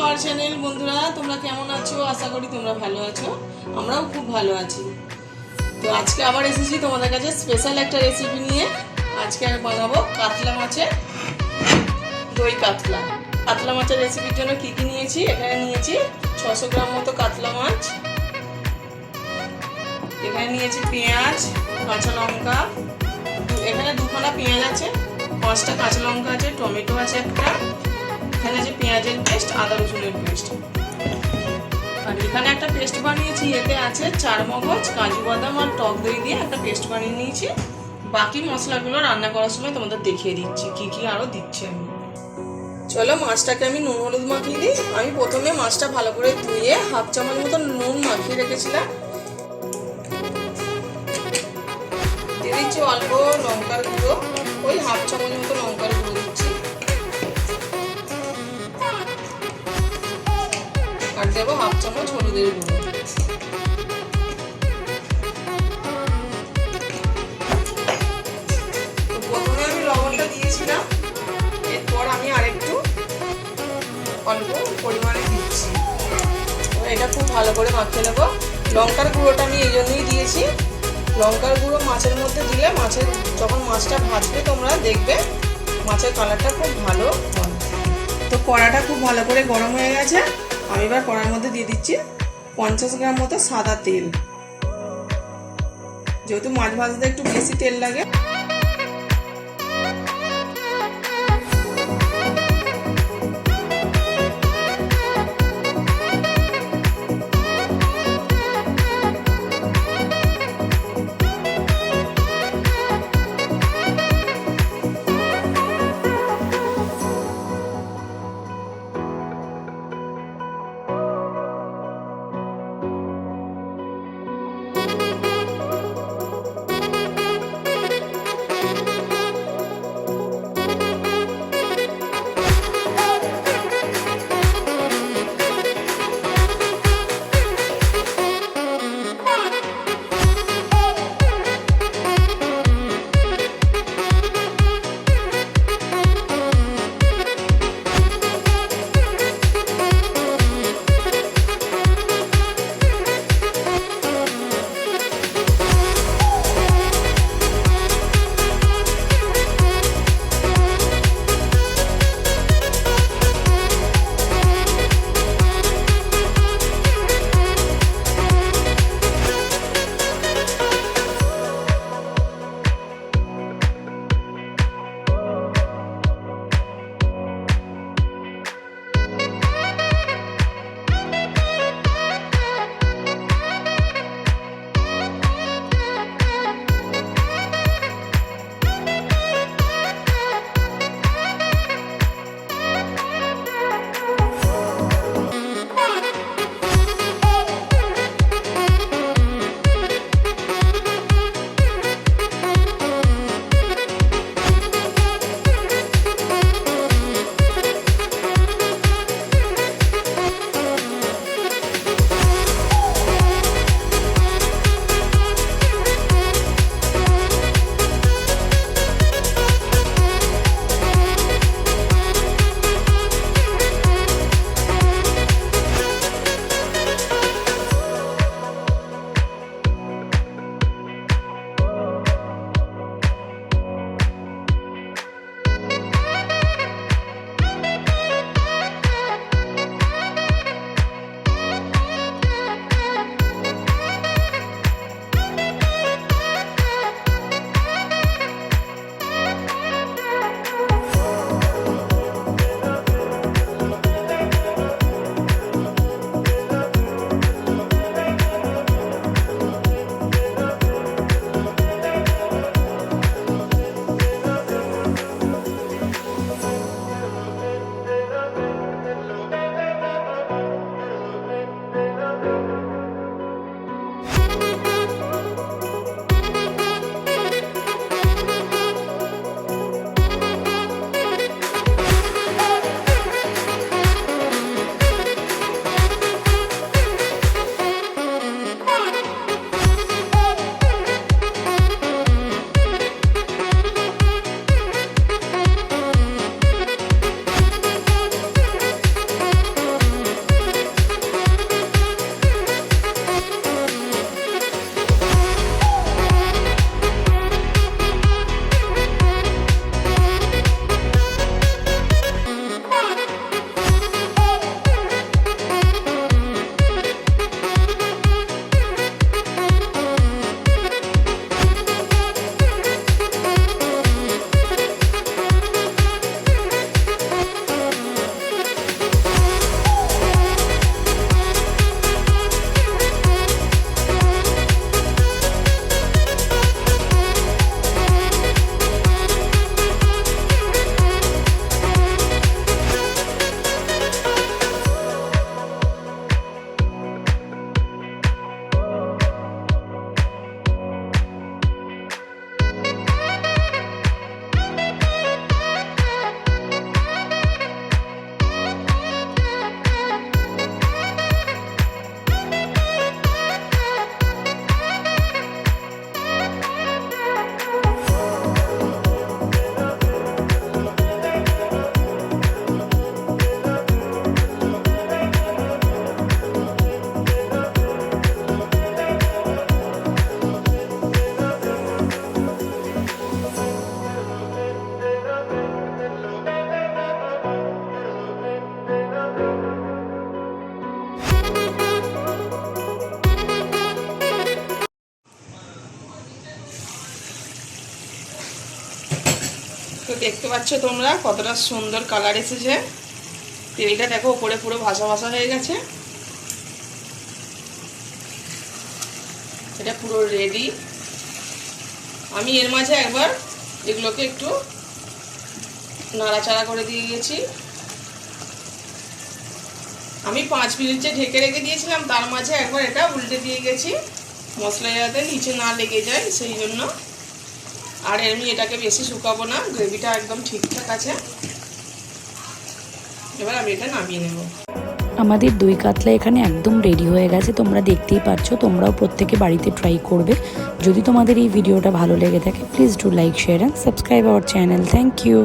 Our channel. বন্ধুরা তোমরা কেমন আছো? আশা করি তোমরা ভালো আছো, আমরাও খুব ভালো আছি। তো আজকে আবার এসেছি তোমাদের কাছে স্পেশাল একটা রেসিপি নিয়ে। আজকে আমি বানাবো কাতলা মাছের দই কাতলা। কাতলা মাছের রেসিপির জন্য কি কি নিয়েছি, এখানে নিয়েছি 600 গ্রাম মতো কাতলা মাছ, এখানে নিয়েছি পেঁয়াজ, কাঁচা লঙ্কা, এখানে দুখানা পেঁয়াজ আছে, 5টা কাঁচা লঙ্কা আছে, টমেটো আছে একটা, এখানে আছে পেঁয়াজের পেস্ট, আদা রসুনের পেস্ট, আর এখানে একটা পেস্ট বানিয়েছি। এতে আছে 4 মগজ, কাজু বাদাম আর টক দই দিয়ে একটা পেস্ট বানিয়ে নিয়েছি। বাকি মশলাগুলো রান্না করার সময় তোমাদের দেখিয়ে দিচ্ছি কি কি আরো দিচ্ছি আমি। চলো মাছটাকে আমি নুন হলুদ মাখিয়ে দিই। আমি প্রথমে মাছটা ভালো করে ধুয়ে 1/2 চামচ মতো নুন মাখিয়ে রেখেছিলাম। দিয়ে দিচ্ছি অল্প লঙ্কার গুঁড়ো, ওই 1/2 চামচ মতো লঙ্কার গুঁড়ো দিচ্ছি, আর দেবো 1/2 চামচ হলুদের গুঁড়ো। প্রথমে আমি লবণটা দিয়েছিলাম, এরপর আমি আরেকটু অল্প পরিমাণে দিচ্ছি। এটা খুব ভালো করে মাখিয়ে নেবো। লঙ্কার গুঁড়োটা আমি এই জন্যই দিয়েছি, লঙ্কার গুঁড়ো মাছের মধ্যে দিলে মাছের যখন মাছটা ভাজবে তোমরা দেখবে মাছের কালারটা খুব ভালো হয়। তো কড়াটা খুব ভালো করে গরম হয়ে গেছে। আমি এবার কড়ার মধ্যে দিয়ে দিচ্ছি 50 গ্রাম মতো সাদা তেল, যেহেতু মাছ ভাজতে একটু বেশি তেল লাগে। দেখতে পাচ্ছ তোমরা কতটা সুন্দর কালার এসেছে। তেলটা দেখো উপরে পুরো ভাসা ভাসা হয়ে গেছে। এটা পুরো রেডি। আমি এর মাঝে একবার এগুলোকে একটু নাড়াচাড়া করে দিয়ে গেছি। আমি 5 মিনিট যে ঢেকে রেখে দিয়েছিলাম, তার মাঝে একবার এটা উল্টে দিয়ে গেছি, মশলা যাতে নিচে না লেগে যায় সেই জন্য। আর আমি এটাকে বেশি শুকাবো না, গ্রেভিটা একদম ঠিকঠাক আছে। এবার আমি এটা নামিয়ে নেব। আমাদের দই কাতলা এখানে একদম রেডি হয়ে গেছে, তোমরা দেখতেই পাচ্ছ। তোমরাও প্রত্যেকে বাড়িতে ট্রাই করবে। যদি তোমাদের এই ভিডিওটা ভালো লেগে থাকে, please do like, share and subscribe our channel. Thank you.